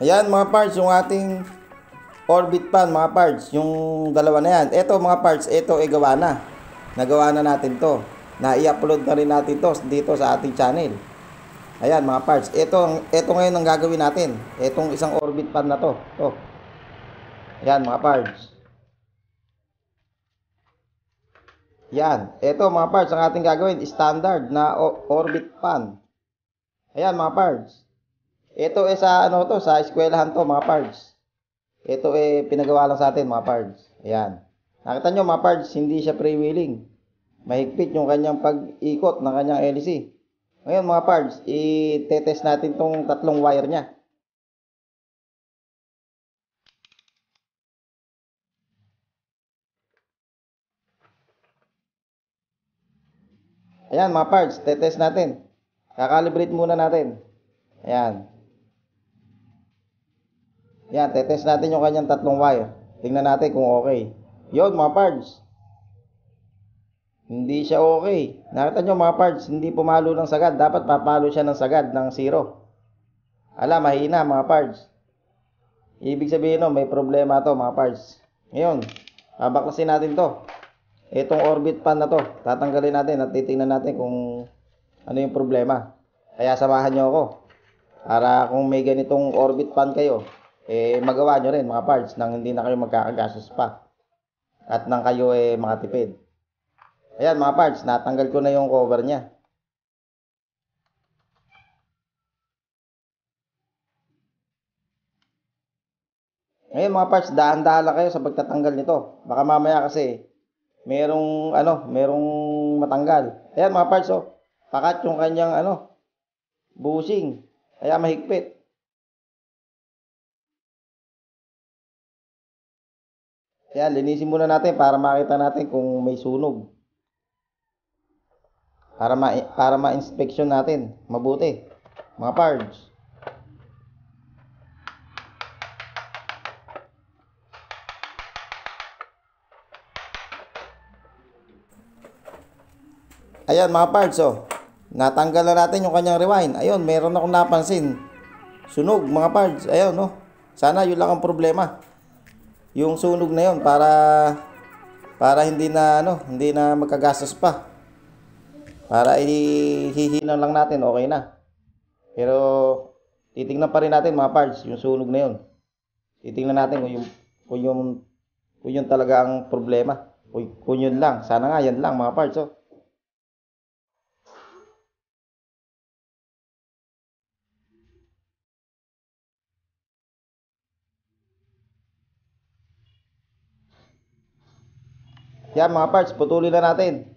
Ayan mga parts, yung ating orbit pan mga parts, yung dalawa na yan. Ito mga parts, ito ay gawa na. Nagawa na natin to. Na i-upload na rin natin to dito sa ating channel. Ayan mga parts, ito ngayon ang gagawin natin. Itong isang orbit pan na to. To. Ayan mga parts. Yan, ito mga parts ang ating gagawin, standard na orbit pan. Ayan mga parts. Ito sa ano to, sa eskwelahan to mga parts. Ito pinagawa lang sa atin mga parts. Ayan. Nakita nyo mga parts, hindi siya freewheeling. Mahigpit yung kanyang pag-ikot ng kanyang LC. Ngayon mga parts, i-test natin tong tatlong wire niya. Ayan mga parts, test natin. Kakalibrate muna natin. Ayan. Ayan, test natin yung kanyang tatlong wire. Tingnan natin kung okay. Yun mga parts. Hindi siya okay. Nakita nyo mga parts, hindi pumalo ng sagad. Dapat papalo siya ng sagad ng 0. Ala, mahina mga parts. Ibig sabihin no, may problema to mga parts. Ngayon, babaklasin natin to. Itong orbit pan na to, tatanggalin natin at titingnan natin kung ano yung problema. Kaya samahan nyo ako. Para kung may ganitong orbit pan kayo, magawa nyo rin mga parts nang hindi na kayo magkakagastos pa. At nang kayo makatipid. Ayan mga parts, natanggal ko na yung cover niya. Ngayon mga parts, dahan-dahan lang kayo sa pagtatanggal nito. Baka mamaya kasi merong matanggal. Ayan mga parts, pakat yung kanyang bushing. Kaya mahigpit. Ayan, linisin muna natin para makita natin kung may sunog. Para ma-inspection natin mabuti mga parts. Ayan mga parts, natanggal na natin yung kanyang rewind. Ayun, meron akong napansin sunog mga parts. Ayun, sana yun lang ang problema, yung sunog na yun, para hindi na magkagastos pa. Para ihihinan lang natin, okay na. Pero titingnan pa rin natin mga parts yung sunog na yun. Titingnan natin kung yun talaga ang problema. Kung yun lang. Sana nga yan lang mga parts. Yan mga parts, putulin na natin.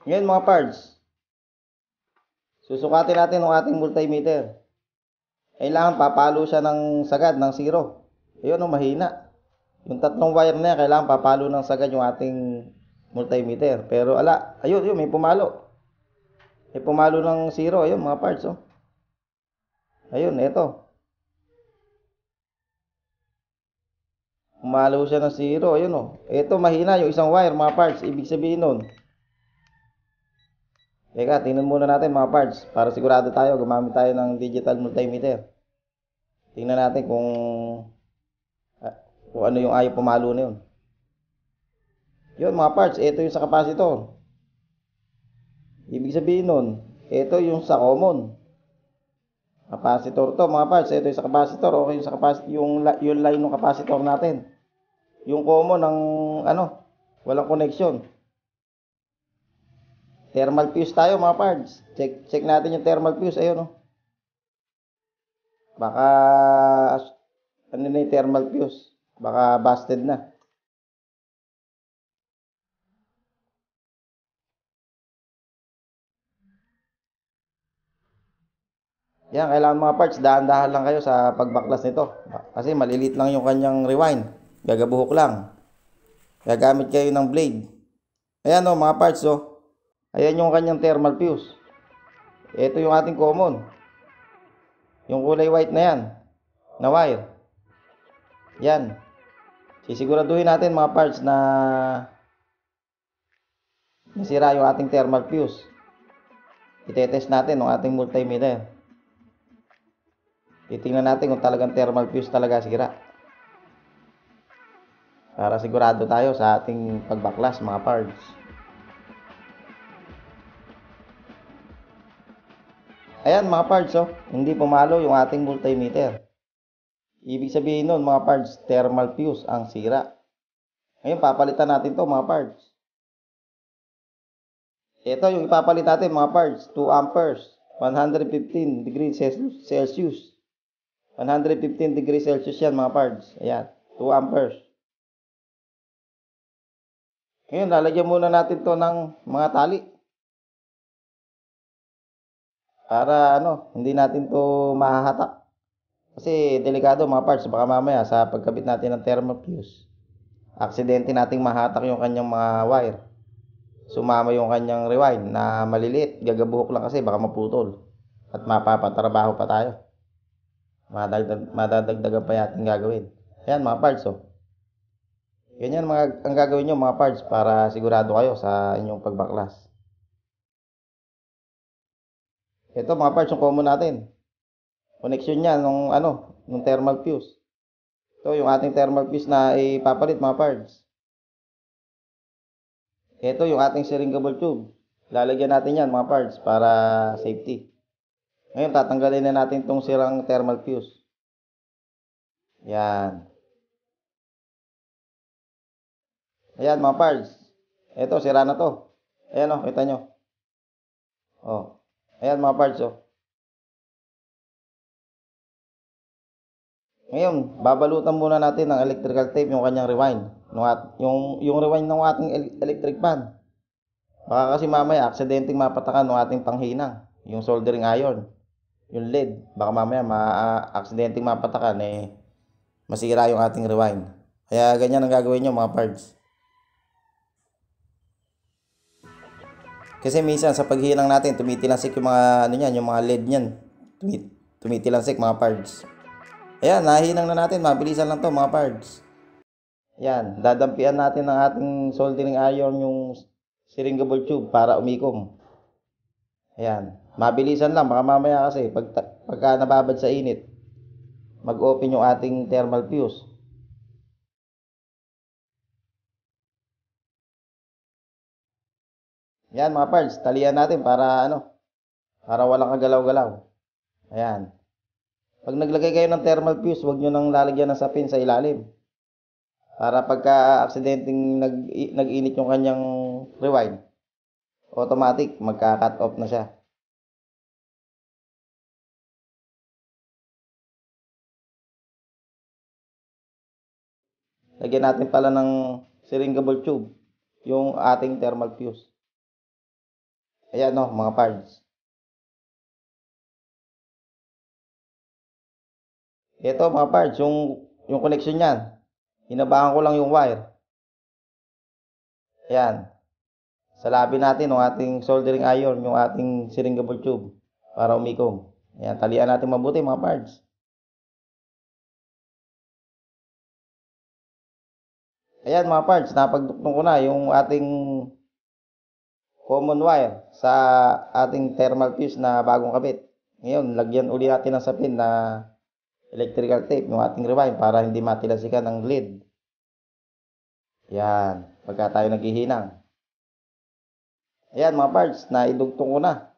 Ngayon mga parts, susukatin natin ang ating multimeter. Kailangan papalo siya ng sagad ng 0. Ayun, mahina. Yung tatlong wire na yan, kailangan papalo ng sagad yung ating multimeter. Pero ayun, may pumalo. May pumalo ng 0. Ayun mga parts. Ayun, eto. Pumalo siya ng 0. Ayun, Eto, mahina yung isang wire mga parts. Ibig sabihin nun, teka, tingnan muna natin mga parts. Para sigurado tayo, gumamit tayo ng digital multimeter. Tingnan natin kung ano yung ayaw pumalo na yun. Yun mga parts, ito yung sa capacitor. Ibig sabihin nun, ito yung sa common. Capacitor to mga parts, ito yung sa capacitor. Okay yung sa capacitor, yung line ng capacitor natin. Yung common ng walang connection. Thermal fuse tayo mga parts. Check natin yung thermal fuse. Ayun Baka ano na yung thermal fuse. Baka busted na. Yan, kailangan mga parts, dahan-dahan lang kayo sa pagbaklas nito. Kasi malilit lang yung kanyang rewind. Gagabuhok lang. Gagamit kayo ng blade. Ayan mga parts Ayan yung kanyang thermal fuse. Ito yung ating common. Yung kulay white na yan. Na wire. Yan. Sisiguraduhin natin mga parts na nasira yung ating thermal fuse. Itetest natin ng ating multimeter. Titingnan natin kung talagang thermal fuse talaga sira. Para sigurado tayo sa ating pagbaklas mga parts. Ayan mga parts, oh, hindi pumalo yung ating multimeter. Ibig sabihin nun mga parts, thermal fuse ang sira. Ngayon papalitan natin to mga parts. Ito yung ipapalit natin mga parts, 2 amperes, 115 degrees Celsius. 115 degrees Celsius yan mga parts. Ayan, 2 amperes. Ngayon lalagyan muna natin to ng mga tali. Para hindi natin to mahahatak. Kasi delikado mga parts, baka mamaya sa pagkabit natin ng thermal fuse, aksidente nating mahatak yung kanyang mga wire. Sumama yung kanyang rewind na maliliit, gagabuhok lang kasi baka maputol. At mapapatrabaho pa tayo. Madadagdagan pa yating gagawin. Ayan mga parts, oh. Ganyan ang gagawin nyo mga parts para sigurado kayo sa inyong pagbaklas. Ito mga parts yung common natin. Connection niya nung thermal fuse. Ito yung ating thermal fuse na ipapalit mga parts. Ito yung ating syringable tube. Lalagyan natin yan mga parts para safety. Ngayon tatanggalin na natin itong sirang thermal fuse. Yan. Ayan mga parts. Ito sira na to. Ayan, oh, kita nyo. Oh. Ayan mga parts, oh. Ngayon, babalutan muna natin ng electrical tape yung kanyang rewind. Yung rewind ng ating electric fan. Baka kasi mamaya, aksidenteng mapatakan ng ating panghinang. Yung soldering iron. Yung lead. Baka mamaya, aksidenteng mapatakan, masira yung ating rewind. Kaya ganyan ang gagawin nyo mga parts. Kasi minsan sa paghinang natin, tumitilansik yung mga yung mga LED niyan. Tumitilansik mga parts. Ayan, nahinang na natin, mabilisan lang to mga parts. Ayan, dadampian natin ng ating soldering iron yung syringable tube para umikom. Ayan, mabilisan lang, baka mamaya kasi pagka nababad sa init, mag-open yung ating thermal fuse. Yan mga parts, talian natin para para walang kagalaw-galaw. Ayan. Pag naglagay kayo ng thermal fuse, huwag nyo nang lalagyan ng sapin sa ilalim. Para pagka aksidenteng nag-init yung kanyang rewind, automatic magka-cut off na siya. Lagyan natin pala ng syringable tube yung ating thermal fuse. Ayan mga parts. Ito mga parts, yung connection niyan. Hinabakan ko lang yung wire. Ayan. Sa labi natin ng ating soldering iron, yung ating syringable tube para umikom. Ayan, talian natin mabuti mga parts. Ayan mga parts, napagduktong ko na yung ating common wire sa ating thermal fuse na bagong kabit. Ngayon, lagyan uli natin ng sapin na electrical tape yung ating rewind para hindi matilasikan ng lead. Yan, pagka tayo naghihinang. Ayan mga parts, naidugtong ko na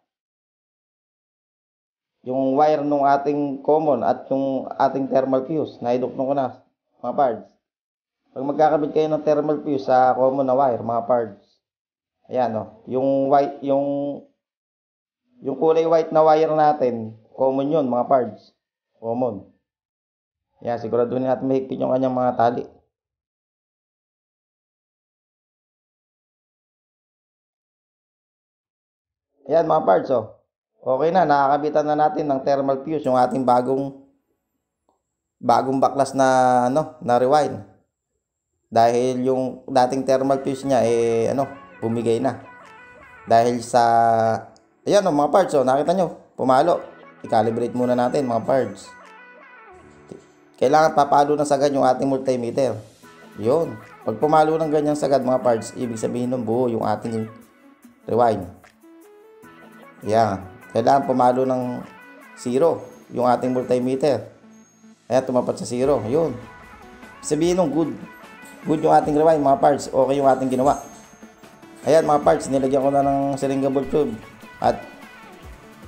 yung wire ng ating common at yung ating thermal fuse. Naidugtong ko na mga parts. Pag magkakabit kayo ng thermal fuse sa common na wire mga parts, ayan yung white, yung kulay white na wire natin, common yun mga parts. Common. Ayan, siguraduhin natin mahigpit yung kanyang mga tali. Ayan mga parts, oh. Okay na, nakakabitan na natin ng thermal fuse yung ating bagong baklas na na rewind. Dahil yung dating thermal fuse niya bumigay na. Dahil sa ayan mga parts, nakita nyo, pumalo. I-calibrate muna natin mga parts. kailangan papalo ng sagad yung ating multimeter. Yun. Pag pumalo ng ganyang sagad mga parts, ibig sabihin nun buo yung ating rewind. Yan. Kailangan pumalo ng 0 yung ating multimeter. Kaya tumapat sa 0. Yun. Sabihin nung good. Good yung ating rewind mga parts. Okay yung ating ginawa. Ayan mga parts, nilagyan ko na ng cylindrical tube. At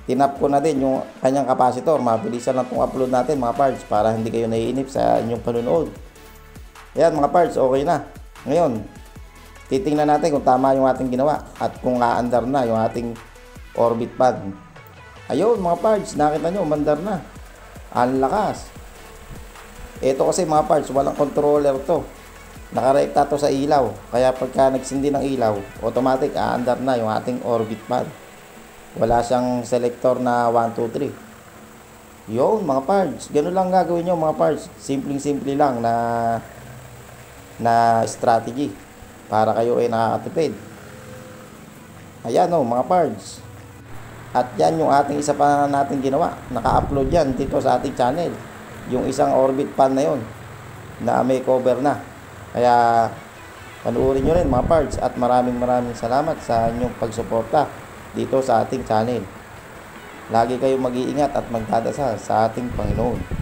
tinap ko na din yung kanyang capacitor. Mabilisan lang itong upload natin mga parts para hindi kayo naiinip sa inyong panunood. Ayan mga parts, okay na. Ngayon, titingnan natin kung tama yung ating ginawa at kung aandar na yung ating orbit pad. Ayun mga parts, nakita nyo, umandar na. Ang lakas. Ito kasi mga parts, walang controller to. Nakarekta to sa ilaw. Kaya pagka nagsindi ng ilaw, automatic aandar na yung ating orbit pad. Wala siyang selector na 1, 2, 3. Yun mga parts, ganun lang gagawin nyo mga parts. Simpleng-simple lang na strategy para kayo ay nakakatipid. Ayan o mga parts. At yan yung ating isa pa natin ginawa. Naka-upload yan dito sa ating channel. Yung isang orbit pan na yon na may cover na. Kaya panuorin nyo rin mga parts. At maraming salamat sa inyong pagsuporta dito sa ating channel. Lagi kayong mag-iingat at magdadasal sa ating Panginoon.